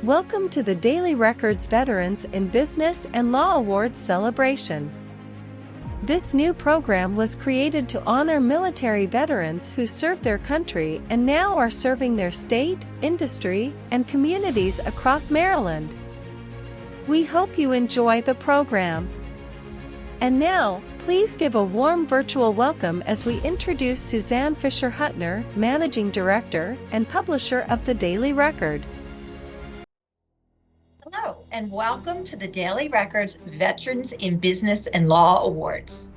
Welcome to the Daily Records Veterans in Business and Law Awards celebration. This new program was created to honor military veterans who served their country and now are serving their state, industry, and communities across Maryland. We hope you enjoy the program. And now, please give a warm virtual welcome as we introduce Suzanne Fisher-Hutner, Managing Director and Publisher of the Daily Record. Hello, and welcome to the Daily Records Veterans in Business and Law Awards.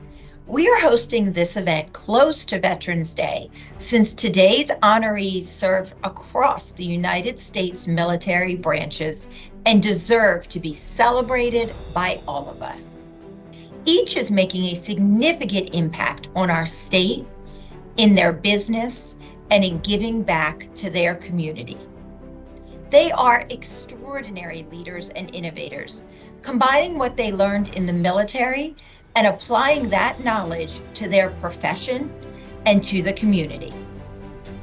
We are hosting this event close to Veterans Day, since today's honorees serve across the United States military branches and deserve to be celebrated by all of us. Each is making a significant impact on our state, in their business, and in giving back to their community. They are extraordinary leaders and innovators, combining what they learned in the military and applying that knowledge to their profession and to the community.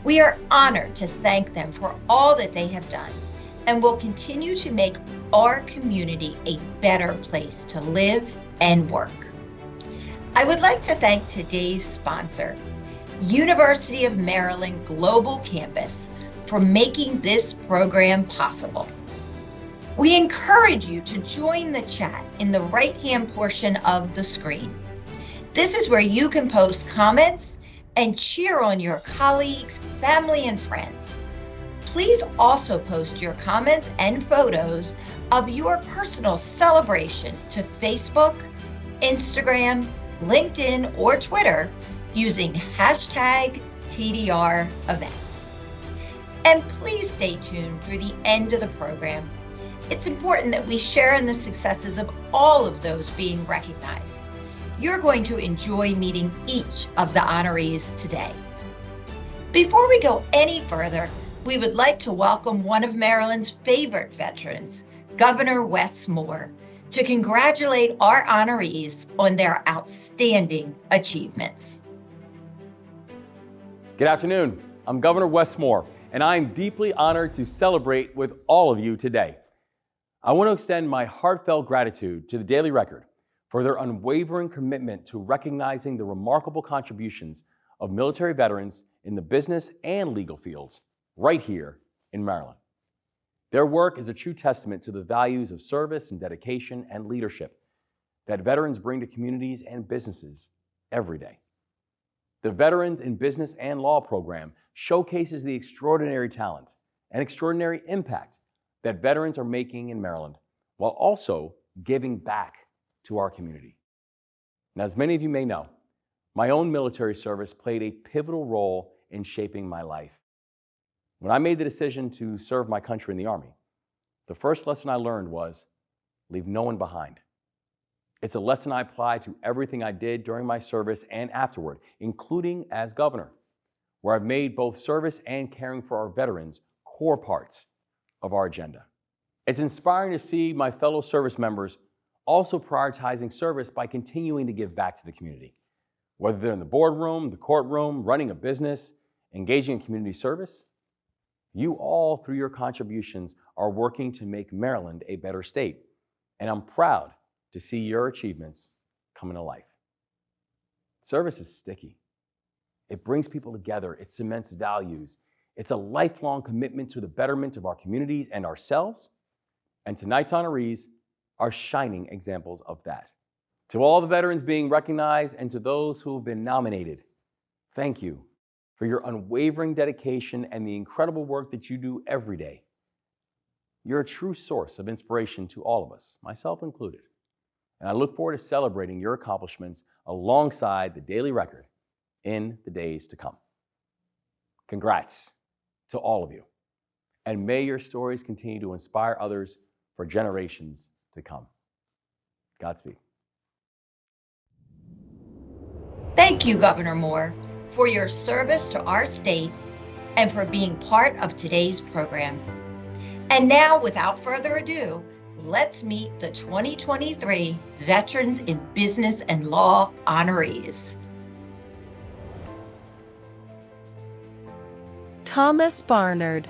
We are honored to thank them for all that they have done and will continue to make our community a better place to live and work. I would like to thank today's sponsor, University of Maryland Global Campus, for making this program possible. We encourage you to join the chat in the right-hand portion of the screen. This is where you can post comments and cheer on your colleagues, family, and friends. Please also post your comments and photos of your personal celebration to Facebook, Instagram, LinkedIn, or Twitter using hashtag TDR Events. And please stay tuned through the end of the program. It's important that we share in the successes of all of those being recognized. You're going to enjoy meeting each of the honorees today. Before we go any further, we would like to welcome one of Maryland's favorite veterans, Governor Wes Moore, to congratulate our honorees on their outstanding achievements. Good afternoon. I'm Governor Wes Moore, and I am deeply honored to celebrate with all of you today. I want to extend my heartfelt gratitude to the Daily Record for their unwavering commitment to recognizing the remarkable contributions of military veterans in the business and legal fields right here in Maryland. Their work is a true testament to the values of service and dedication and leadership that veterans bring to communities and businesses every day. The Veterans in Business and Law program showcases the extraordinary talent and extraordinary impact that veterans are making in Maryland, while also giving back to our community. Now, as many of you may know, my own military service played a pivotal role in shaping my life. When I made the decision to serve my country in the Army, the first lesson I learned was leave no one behind. It's a lesson I applied to everything I did during my service and afterward, including as governor, where I've made both service and caring for our veterans core parts of our agenda. It's inspiring to see my fellow service members also prioritizing service by continuing to give back to the community. Whether they're in the boardroom, the courtroom, running a business, engaging in community service, you all, through your contributions, are working to make Maryland a better state. And I'm proud to see your achievements coming to life. Service is sticky. It brings people together. It cements values. It's a lifelong commitment to the betterment of our communities and ourselves. And tonight's honorees are shining examples of that. To all the veterans being recognized and to those who have been nominated, thank you for your unwavering dedication and the incredible work that you do every day. You're a true source of inspiration to all of us, myself included. And I look forward to celebrating your accomplishments alongside the Daily Record in the days to come. Congrats to all of you. And may your stories continue to inspire others for generations to come. Godspeed. Thank you, Governor Moore, for your service to our state and for being part of today's program. And now, without further ado, let's meet the 2023 Veterans in Business and Law honorees. Thomas Barnard.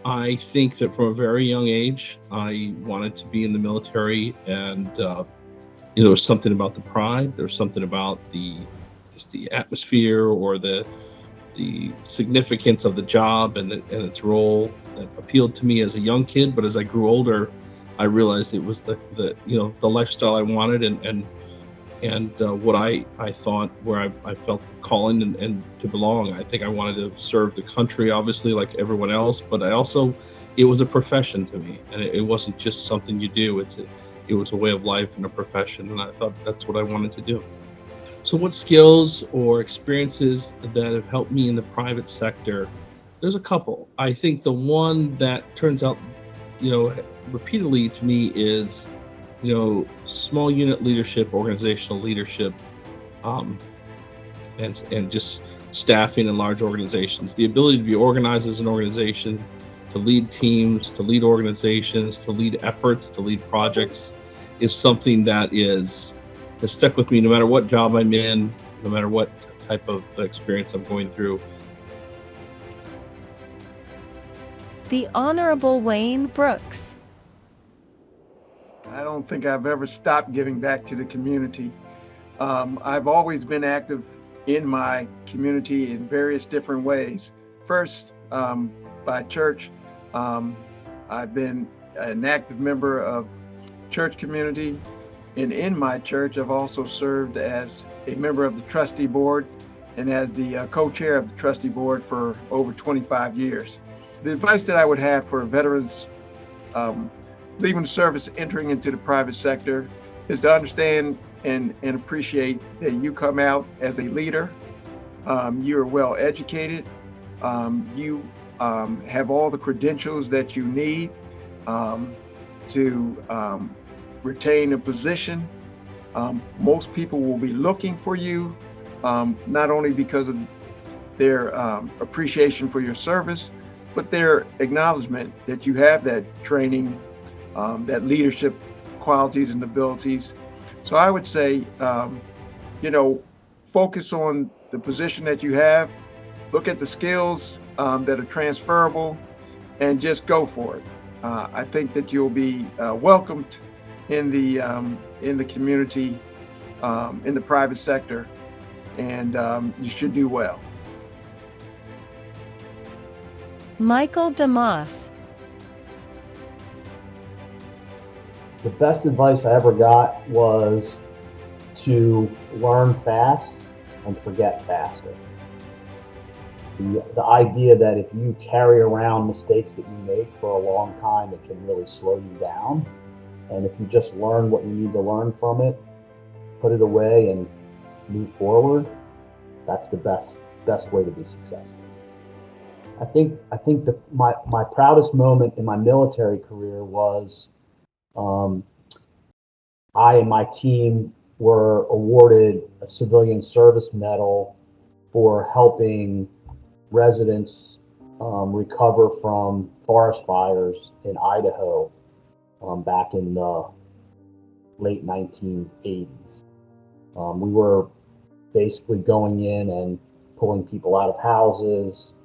I think that from a very young age, I wanted to be in the military, and there was something about the pride. There was something about just the atmosphere, or the significance of the job and its role that appealed to me as a young kid. But as I grew older, I realized it was the lifestyle I wanted, and what I thought, where I felt calling and to belong. I think I wanted to serve the country, obviously, like everyone else, but it was a profession to me, and it wasn't just something you do. It was a way of life and a profession, and I thought that's what I wanted to do. So what skills or experiences that have helped me in the private sector? There's a couple. I think the one that turns out, repeatedly to me is, small unit leadership, organizational leadership, and just staffing in large organizations. The ability to be organized as an organization, to lead teams, to lead organizations, to lead efforts, to lead projects, is something that has stuck with me no matter what job I'm in, no matter what type of experience I'm going through. The Honorable Wayne Brooks. I don't think I've ever stopped giving back to the community. I've always been active in my community in various different ways. First, by church. I've been an active member of church community, and in my church, I've also served as a member of the trustee board and as the co-chair of the trustee board for over 25 years. The advice that I would have for veterans leaving the service, entering into the private sector, is to understand and appreciate that you come out as a leader. You are well educated. You have all the credentials that you need to retain a position. Most people will be looking for you, not only because of their appreciation for your service, but their acknowledgement that you have that training, that leadership qualities and abilities. So I would say, focus on the position that you have, look at the skills that are transferable, and just go for it. I think that you'll be welcomed in the community, in the private sector, and you should do well. Michael DeMoss. The best advice I ever got was to learn fast and forget faster. The idea that if you carry around mistakes that you make for a long time, it can really slow you down. And if you just learn what you need to learn from it, put it away and move forward, that's the best way to be successful. I think my proudest moment in my military career was I and my team were awarded a civilian service medal for helping residents recover from forest fires in Idaho back in the late 1980s. We were basically going in and pulling people out of houses,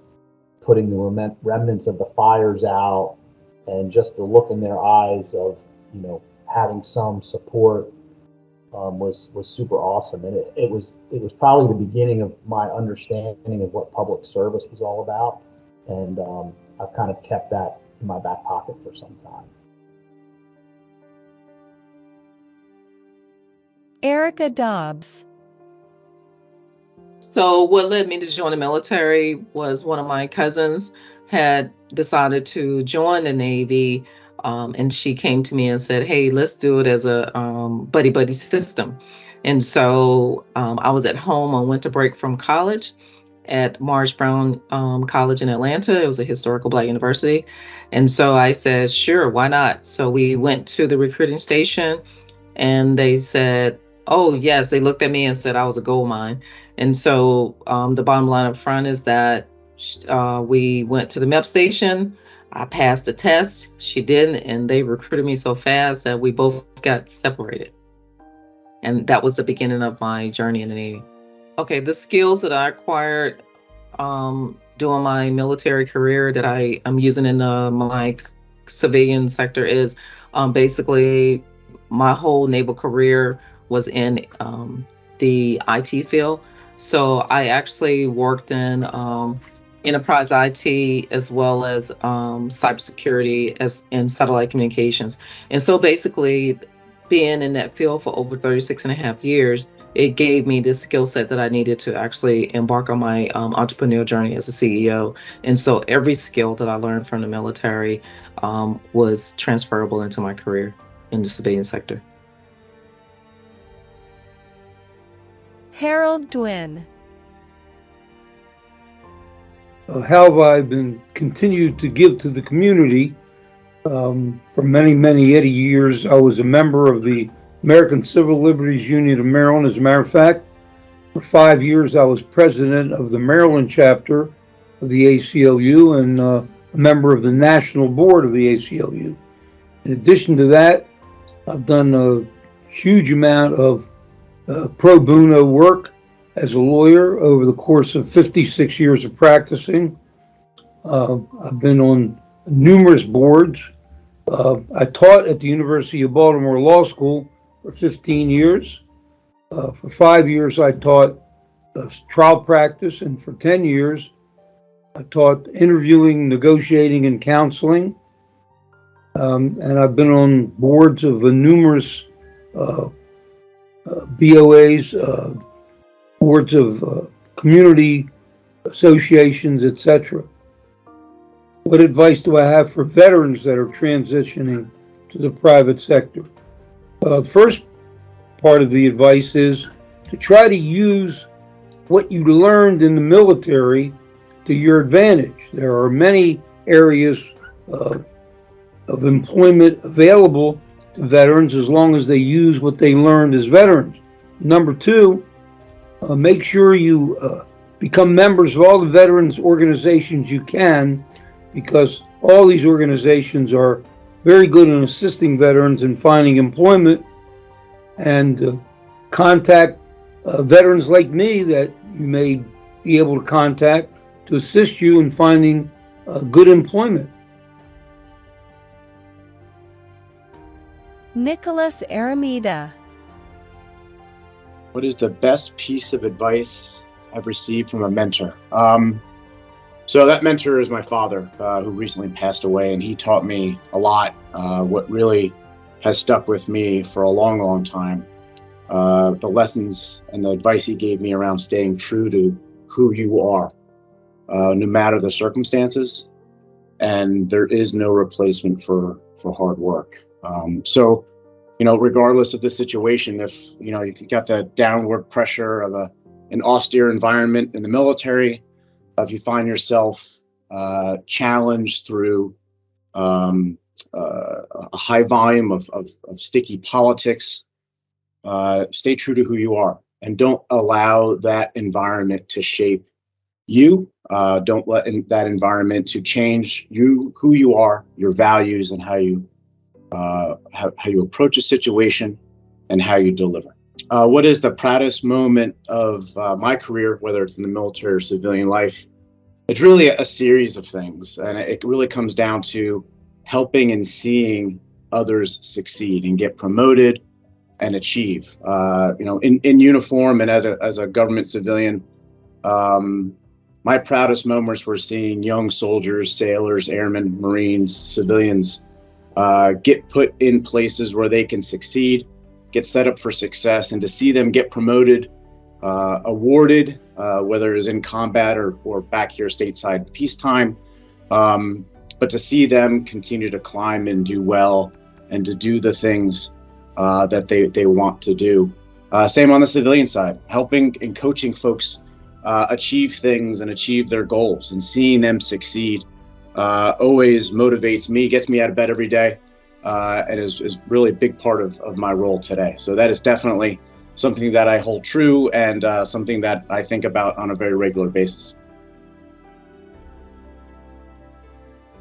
putting the remnants of the fires out, and just the look in their eyes of, having some support was super awesome. And it was probably the beginning of my understanding of what public service was all about. And I've kind of kept that in my back pocket for some time. Erica Dobbs. So what led me to join the military was one of my cousins had decided to join the Navy, and she came to me and said, hey, let's do it as a buddy system. And so I was at home on winter break from college at Morris Brown College in Atlanta. It was a historical Black university. And so I said, sure, why not? So we went to the recruiting station, and they said, oh, yes, they looked at me and said I was a gold mine. And so the bottom line up front is that we went to the MEP station. I passed the test. She didn't. And they recruited me so fast that we both got separated. And that was the beginning of my journey in the Navy. Okay, the skills that I acquired doing my military career that I'm using in my civilian sector is basically my whole naval career was in the IT field. So I actually worked in enterprise IT as well as cybersecurity as in satellite communications. And so basically being in that field for over 36 and a half years, it gave me the skill set that I needed to actually embark on my entrepreneurial journey as a CEO. And so every skill that I learned from the military was transferable into my career in the civilian sector. Harold Dwin. How have I been continued to give to the community? For many, many years, I was a member of the American Civil Liberties Union of Maryland. As a matter of fact, for 5 years, I was president of the Maryland chapter of the ACLU and a member of the national board of the ACLU. In addition to that, I've done a huge amount of pro bono work as a lawyer over the course of 56 years of practicing. I've been on numerous boards. I taught at the University of Baltimore Law School for 15 years. For 5 years, I taught trial practice, and for 10 years, I taught interviewing, negotiating, and counseling. And I've been on boards of numerous BOAs, boards of community associations, etc. What advice do I have for veterans that are transitioning to the private sector? The first part of the advice is to try to use what you learned in the military to your advantage. There are many areas of employment available to veterans as long as they use what they learned as veterans. Number two, make sure you become members of all the veterans organizations you can, because all these organizations are very good in assisting veterans in finding employment, and contact veterans like me that you may be able to contact to assist you in finding good employment. Nicholas Aramida. What is the best piece of advice I've received from a mentor? So that mentor is my father, who recently passed away, and he taught me a lot. What really has stuck with me for a long, long time. The lessons and the advice he gave me around staying true to who you are, no matter the circumstances, and there is no replacement for hard work. So, regardless of the situation, if you got the downward pressure of an austere environment in the military, if you find yourself challenged through a high volume of sticky politics, stay true to who you are and don't allow that environment to shape you. Don't let that environment to change who you are, your values, and how you approach a situation and how you deliver. What is the proudest moment of my career, whether it's in the military or civilian life? It's really a series of things, and it really comes down to helping and seeing others succeed and get promoted and achieve. In uniform and as a government civilian, my proudest moments were seeing young soldiers, sailors, airmen, Marines, civilians get put in places where they can succeed, get set up for success, and to see them get promoted, awarded, whether it's in combat or back here stateside peacetime, but to see them continue to climb and do well and to do the things that they want to do. Same on the civilian side, helping and coaching folks achieve things and achieve their goals, and seeing them succeed always motivates me, gets me out of bed every day, and is really a big part of my role today. So that is definitely something that I hold true, and something that I think about on a very regular basis.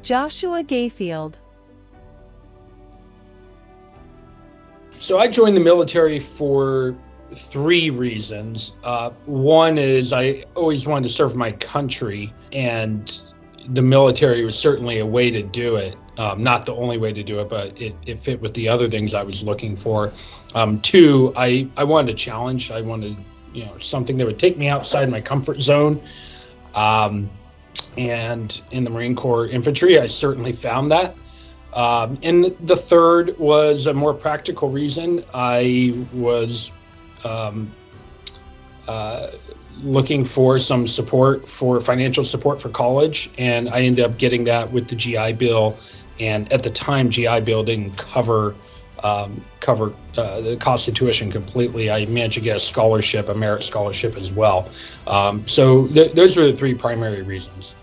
Joshua Gayfield. So I joined the military for three reasons. One is I always wanted to serve my country, and the military was certainly a way to do it. Not the only way to do it, but it fit with the other things I was looking for. Two, I wanted a challenge. I wanted, something that would take me outside my comfort zone. And in the Marine Corps Infantry, I certainly found that. And the third was a more practical reason. I was looking for some financial support for college, and I ended up getting that with the GI Bill. And at the time, GI Bill didn't cover the cost of tuition completely. I managed to get a scholarship, a merit scholarship as well. So those were the three primary reasons.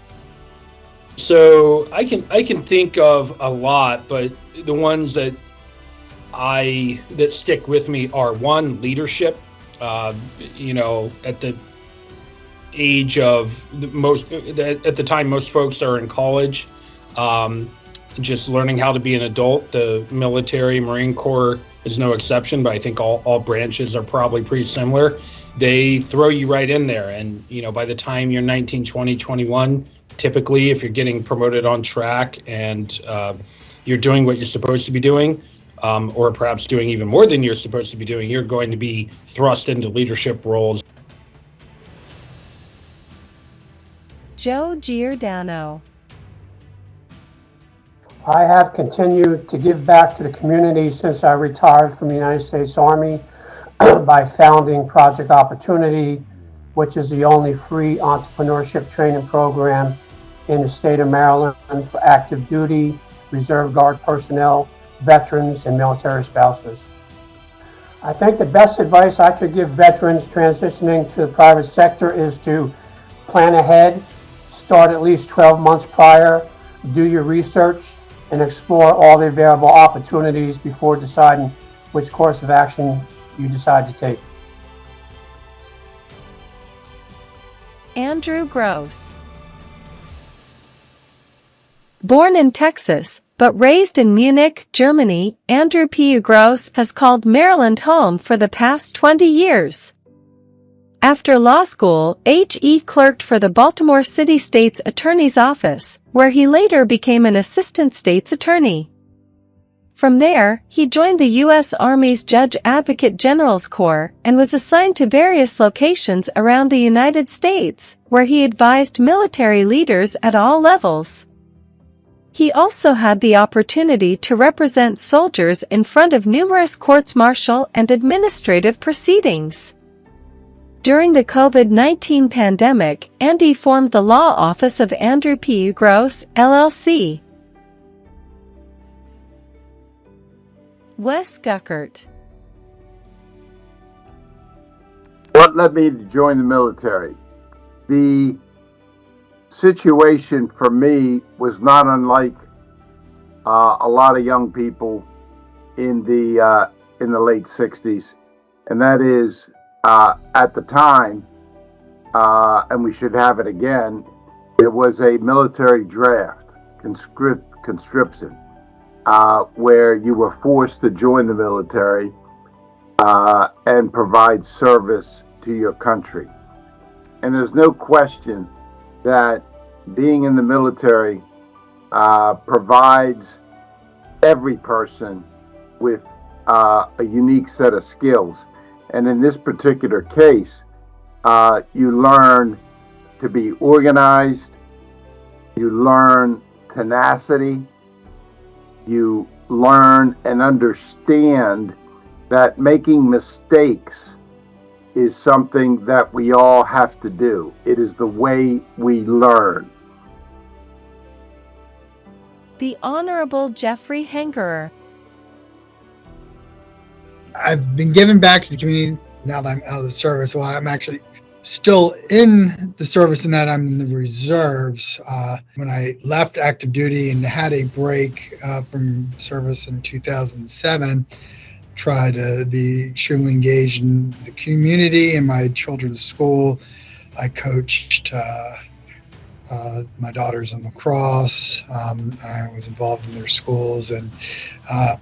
So I can think of a lot, but the ones that stick with me are, one, leadership. At the age of at the time most folks are in college, just learning how to be an adult. The military, Marine Corps is no exception, but I think all branches are probably pretty similar. They throw you right in there, and by the time you're 19, 20, 21, typically, if you're getting promoted on track and you're doing what you're supposed to be doing, or perhaps doing even more than you're supposed to be doing, you're going to be thrust into leadership roles. Joe Giordano. I have continued to give back to the community since I retired from the United States Army by founding Project Opportunity, which is the only free entrepreneurship training program in the state of Maryland for active duty, Reserve Guard personnel, veterans, and military spouses. I think the best advice I could give veterans transitioning to the private sector is to plan ahead, start at least 12 months prior, do your research, and explore all the available opportunities before deciding which course of action you decide to take. Andrew Gross. Born in Texas, but raised in Munich, Germany, Andrew P. Gross has called Maryland home for the past 20 years. After law school, H.E. clerked for the Baltimore City State's Attorney's Office, where he later became an assistant state's attorney. From there, he joined the U.S. Army's Judge Advocate General's Corps and was assigned to various locations around the United States, where he advised military leaders at all levels. He also had the opportunity to represent soldiers in front of numerous courts-martial and administrative proceedings. During the COVID-19 pandemic, Andy formed the law office of Andrew P. Gross, LLC. Wes Guckert. What led me to join the military? The situation for me was not unlike a lot of young people in the late 60s, and that is at the time, and we should have it again, it was a military draft, conscription, where you were forced to join the military and provide service to your country. And there's no question that being in the military provides every person with a unique set of skills. And in this particular case, you learn to be organized, you learn tenacity, you learn and understand that making mistakes is something that we all have to do. It is the way we learn. The Honorable Jeffrey Hengerer. I've been giving back to the community now that I'm out of the service. Well, I'm actually still in the service in that I'm in the reserves. When I left active duty and had a break from service in 2007, tried to be extremely engaged in the community and my children's school. I coached My daughter's in lacrosse. I was involved in their schools and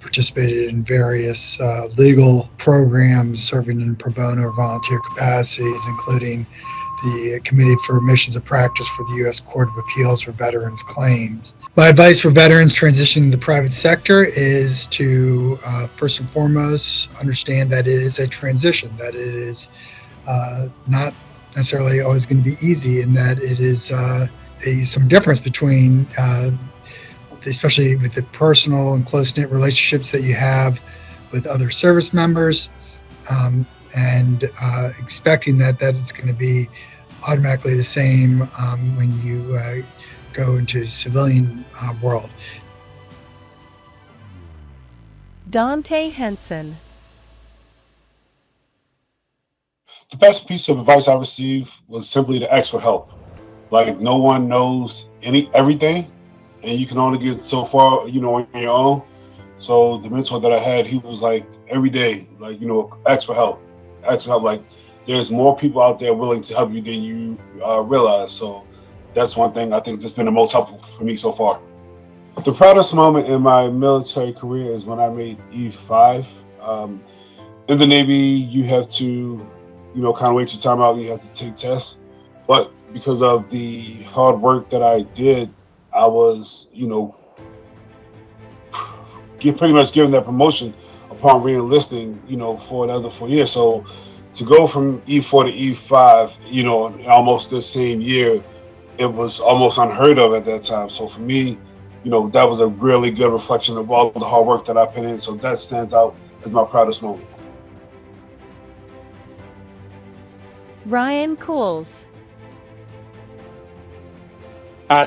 participated in various legal programs, serving in pro bono volunteer capacities, including the Committee for Admissions and Practice for the U.S. Court of Appeals for Veterans Claims. My advice for veterans transitioning to the private sector is to, first and foremost, understand that it is a transition, that it is not necessarily always going to be easy, and that it is some difference between, especially with the personal and close-knit relationships that you have with other service members, and expecting that it's going to be automatically the same when you go into civilian world. Dante Henson. The best piece of advice I received was simply to ask for help. Like, no one knows everything, and you can only get so far, on your own. So the mentor that I had, he was like, every day, like, ask for help. Like, there's more people out there willing to help you than you realize. So that's one thing I think that's been the most helpful for me so far. The proudest moment in my military career is when I made E5. In the Navy, you have to, kind of wait your time out. You have to take tests. But because of the hard work that I did, I was, pretty much given that promotion upon re-enlisting, for another 4 years. So to go from E4 to E5, in almost the same year, it was almost unheard of at that time. So for me, that was a really good reflection of all the hard work that I put in. So that stands out as my proudest moment. Ryan Cools.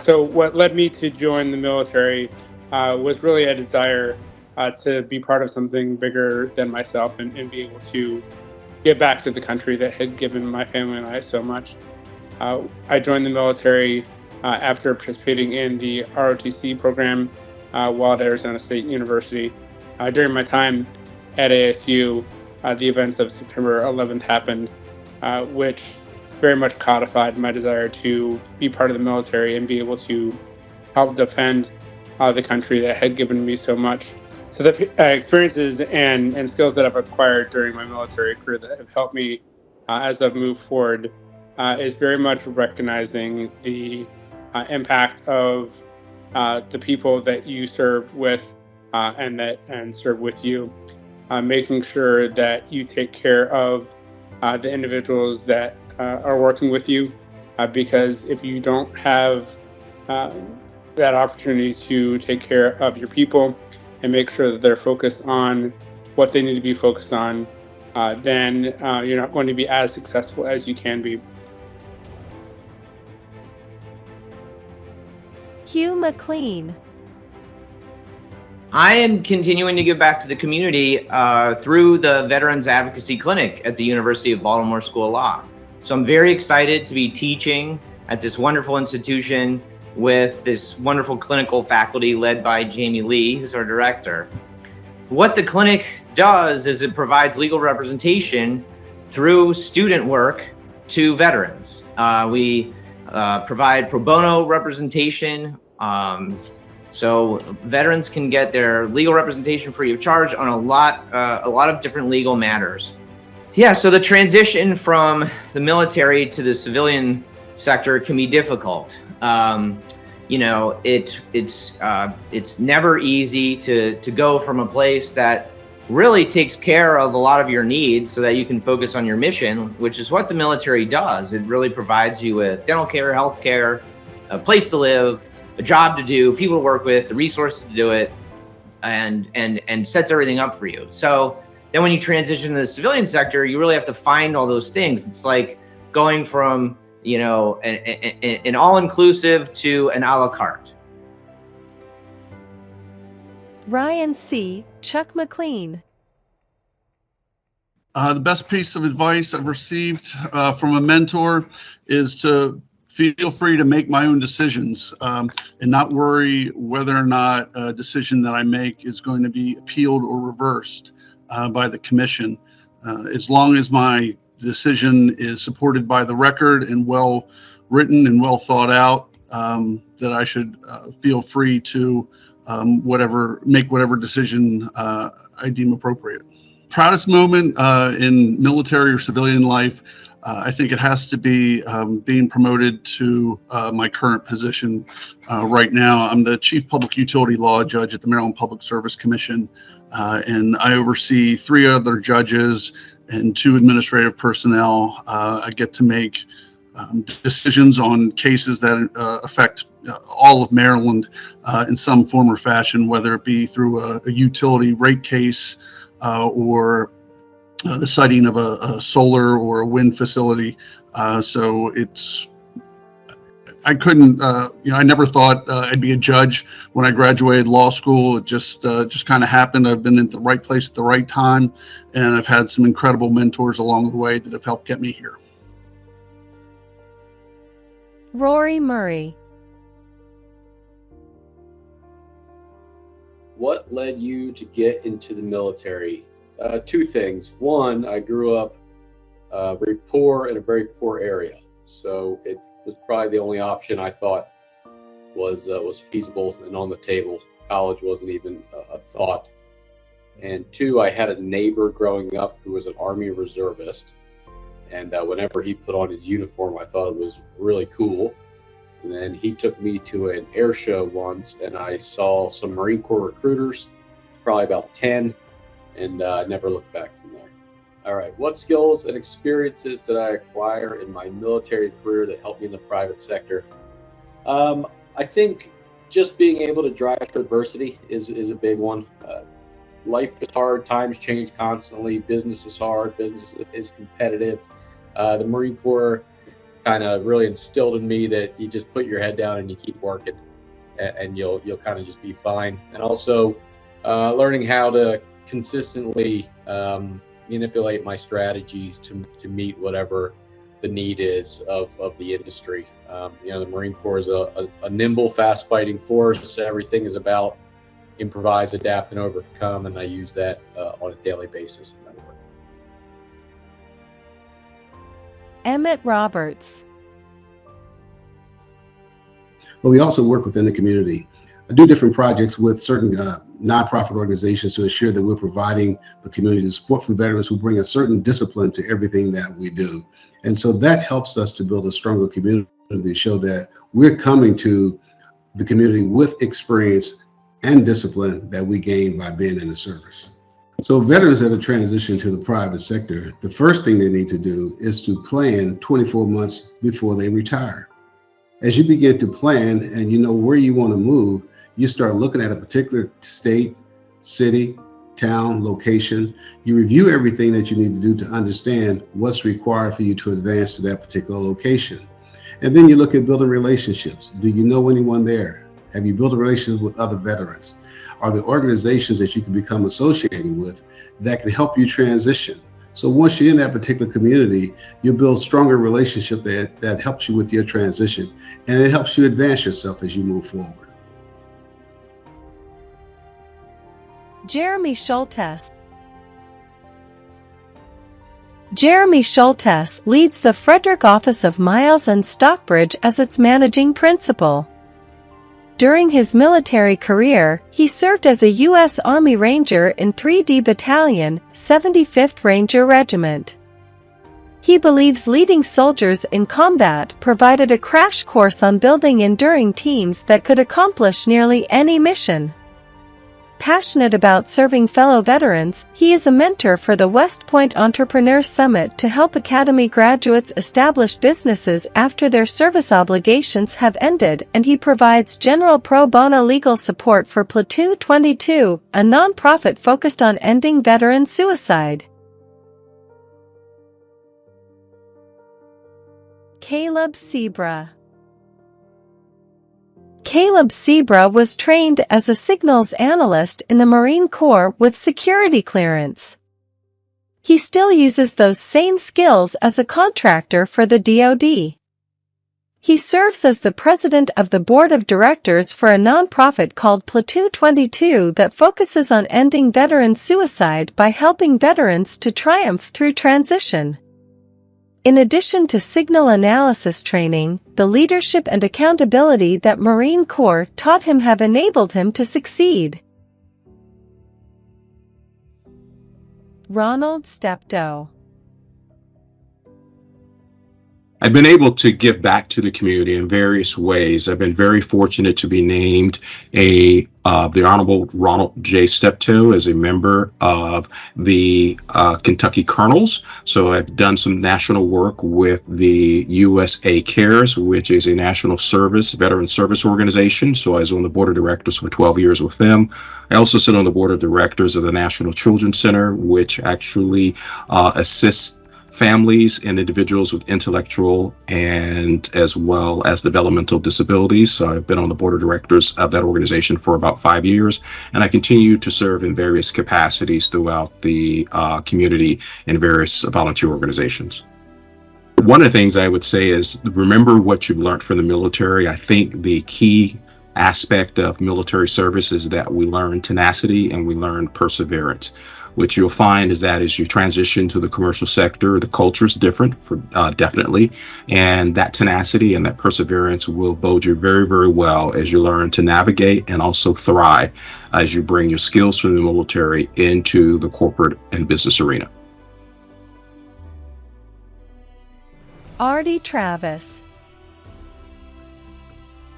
So what led me to join the military was really a desire to be part of something bigger than myself and be able to give back to the country that had given my family and I so much. I joined the military after participating in the ROTC program while at Arizona State University. During my time at ASU, the events of September 11th happened, which very much codified my desire to be part of the military and be able to help defend the country that had given me so much. So the experiences and skills that I've acquired during my military career that have helped me as I've moved forward is very much recognizing the impact of the people that you serve with and serve with you, making sure that you take care of the individuals that are working with you, because if you don't have that opportunity to take care of your people and make sure that they're focused on what they need to be focused on, then you're not going to be as successful as you can be. Hugh McLean. I am continuing to give back to the community through the Veterans Advocacy Clinic at the University of Baltimore School of Law. So I'm very excited to be teaching at this wonderful institution with this wonderful clinical faculty led by Jamie Lee, who's our director. What the clinic does is it provides legal representation through student work to veterans. We provide pro bono representation, so veterans can get their legal representation free of charge on a lot of different legal matters. Yeah, so the transition from the military to the civilian sector can be difficult. It's never easy to go from a place that really takes care of a lot of your needs so that you can focus on your mission, which is what the military does. It really provides you with dental care, health care, a place to live, a job to do, people to work with, the resources to do it, and sets everything up for you. So then when you transition to the civilian sector, you really have to find all those things. It's like going from, an all-inclusive to an a la carte. Ryan C. Chuck McLean. The best piece of advice I've received from a mentor is to feel free to make my own decisions and not worry whether or not a decision that I make is going to be appealed or reversed by the commission. As long as my decision is supported by the record and well written and well thought out, that I should feel free to make whatever decision I deem appropriate. Proudest moment in military or civilian life, I think it has to be being promoted to my current position right now. I'm the Chief Public Utility Law Judge at the Maryland Public Service Commission, and I oversee 3 other judges and 2 administrative personnel. I get to make decisions on cases that affect all of Maryland in some form or fashion, whether it be through a utility rate case or the siting of a solar or a wind facility. So I couldn't, I never thought I'd be a judge when I graduated law school. It just kind of happened. I've been at the right place at the right time, and I've had some incredible mentors along the way that have helped get me here. Rory Murray. What led you to get into the military? 2 things. One, I grew up very poor in a very poor area, so it was probably the only option I thought was feasible and on the table. College wasn't even a thought. And 2, I had a neighbor growing up who was an Army reservist, and whenever he put on his uniform, I thought it was really cool. And then he took me to an air show once, and I saw some Marine Corps recruiters, probably about 10, and I never looked back from there. All right, what skills and experiences did I acquire in my military career that helped me in the private sector? I think just being able to drive through adversity is a big one. Life is hard, times change constantly, business is hard, business is competitive. The Marine Corps kind of really instilled in me that you just put your head down and you keep working, and you'll kind of just be fine. And also learning how to consistently manipulate my strategies to meet whatever the need is of the industry. The Marine Corps is a nimble, fast fighting force. Everything is about improvise, adapt, and overcome, and I use that on a daily basis in my work. Emmett Roberts. But we also work within the community. I do different projects with certain nonprofit organizations to ensure that we're providing the community the support from veterans who bring a certain discipline to everything that we do. And so that helps us to build a stronger community, to show that we're coming to the community with experience and discipline that we gain by being in the service. So veterans that have transitioned to the private sector, the first thing they need to do is to plan 24 months before they retire. As you begin to plan and you know where you want to move, you start looking at a particular state, city, town, location. You review everything that you need to do to understand what's required for you to advance to that particular location. And then you look at building relationships. Do you know anyone there? Have you built a relationship with other veterans? Are there organizations that you can become associated with that can help you transition? So once you're in that particular community, you build stronger relationship that helps you with your transition, and it helps you advance yourself as you move forward. Jeremy Schultes. Jeremy Schultes leads the Frederick office of Miles and Stockbridge as its managing principal. During his military career, he served as a U.S. Army Ranger in 3D Battalion, 75th Ranger Regiment. He believes leading soldiers in combat provided a crash course on building enduring teams that could accomplish nearly any mission. Passionate about serving fellow veterans, he is a mentor for the West Point Entrepreneur Summit to help Academy graduates establish businesses after their service obligations have ended, and he provides general pro bono legal support for Platoon 22, a nonprofit focused on ending veteran suicide. Caleb Sebra. Caleb Sebra was trained as a signals analyst in the Marine Corps with security clearance. He still uses those same skills as a contractor for the DoD. He serves as the president of the board of directors for a nonprofit called Platoon 22 that focuses on ending veteran suicide by helping veterans to triumph through transition. In addition to signal analysis training, the leadership and accountability that Marine Corps taught him have enabled him to succeed. Ronald Steptoe. I've been able to give back to the community in various ways. I've been very fortunate to be named the Honorable Ronald J. Steptoe as a member of the Kentucky Colonels. So I've done some national work with the USA Cares, which is a national service, veteran service organization. So I was on the board of directors for 12 years with them. I also sit on the board of directors of the National Children's Center, which actually assists families and individuals with intellectual and as well as developmental disabilities. So I've been on the board of directors of that organization for about 5 years, and I continue to serve in various capacities throughout the community in various volunteer organizations. One of the things I would say is remember what you've learned from the military. I think the key aspect of military service is that we learn tenacity and we learn perseverance. What you'll find is that as you transition to the commercial sector, the culture is different, definitely, and that tenacity and that perseverance will bode you very, very well as you learn to navigate and also thrive as you bring your skills from the military into the corporate and business arena. Artie Travis.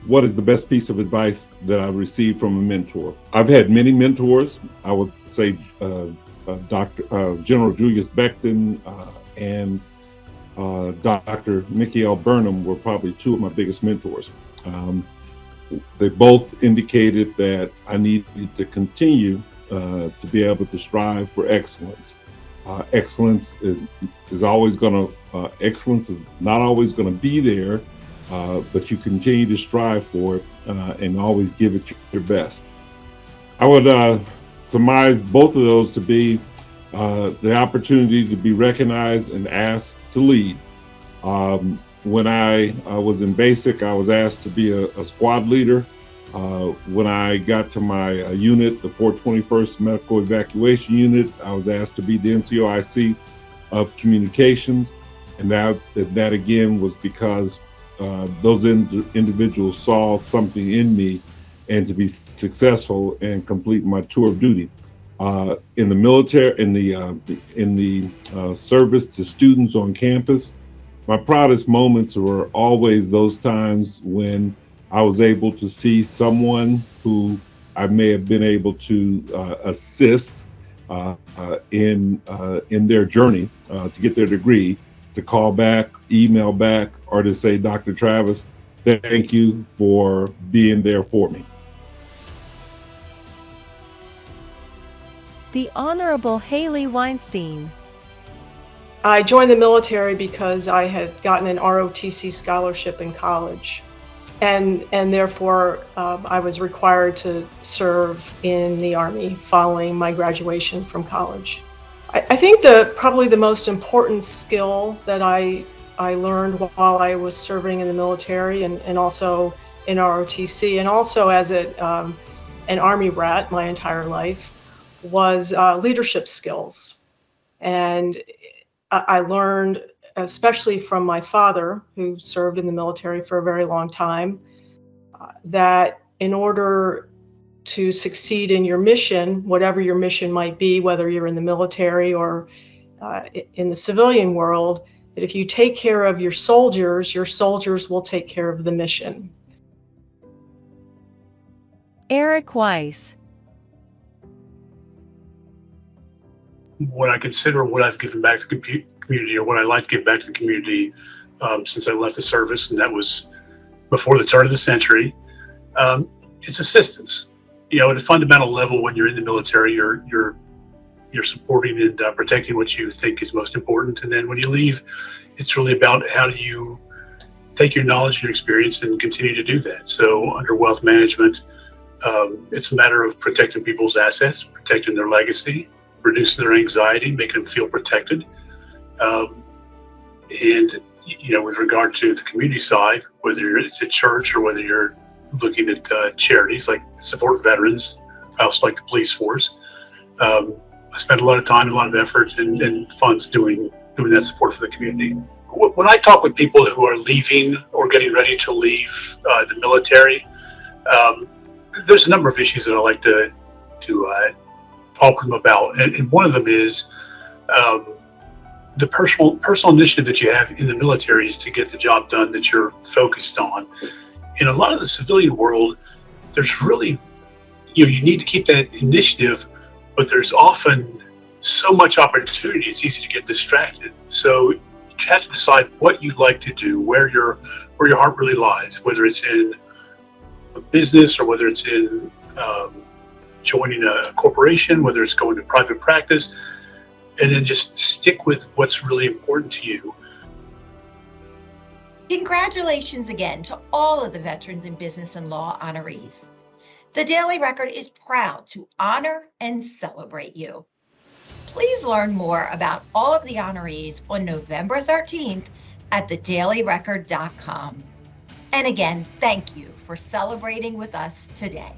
What is the best piece of advice that I've received from a mentor? I've had many mentors. I would say General Julius Beckton and Dr. Mickey L. Burnham were probably two of my biggest mentors. They both indicated that I needed to continue to be able to strive for excellence. Excellence is not always going to be there, but you continue to strive for it and always give it your best. I would surmise both of those to be the opportunity to be recognized and asked to lead. When I was in basic, I was asked to be a squad leader. When I got to my unit, the 421st Medical Evacuation Unit, I was asked to be the NCOIC of Communications. And that again was because those individuals saw something in me and to be successful and complete my tour of duty. In the military, in the service to students on campus, my proudest moments were always those times when I was able to see someone who I may have been able to assist in their journey to get their degree, to call back, email back, or to say, Dr. Travis, thank you for being there for me. The Honorable Haley Weinstein. I joined the military because I had gotten an ROTC scholarship in college, and therefore I was required to serve in the Army following my graduation from college. I think probably the most important skill that I learned while I was serving in the military and also in ROTC and also as an Army brat my entire life was leadership skills. And I learned, especially from my father, who served in the military for a very long time, that in order to succeed in your mission, whatever your mission might be, whether you're in the military or in the civilian world, that if you take care of your soldiers will take care of the mission. Eric Weiss. When I consider what I've given back to the community, or what I like to give back to the community since I left the service, and that was before the turn of the century, it's assistance. You know, at a fundamental level, when you're in the military, you're supporting and protecting what you think is most important, and then when you leave, it's really about how do you take your knowledge and your experience and continue to do that. So under wealth management, it's a matter of protecting people's assets, protecting their legacy, reducing their anxiety, making them feel protected. And, you know, with regard to the community side, whether it's at church or whether you're looking at charities like support veterans, I also like the police force. I spend a lot of time, a lot of effort and funds doing that support for the community. when I talk with people who are leaving or getting ready to leave the military, there's a number of issues that I like to talk with them about, and one of them is the personal initiative that you have in the military is to get the job done that you're focused on. In a lot of the civilian world, there's really, you need to keep that initiative, but there's often so much opportunity, it's easy to get distracted. So you have to decide what you'd like to do, where your heart really lies, whether it's in a business or whether it's in joining a corporation, whether it's going to private practice, and then just stick with what's really important to you. Congratulations again to all of the Veterans in Business and Law honorees. The Daily Record is proud to honor and celebrate you. Please learn more about all of the honorees on November 13th at thedailyrecord.com. And again, thank you for celebrating with us today.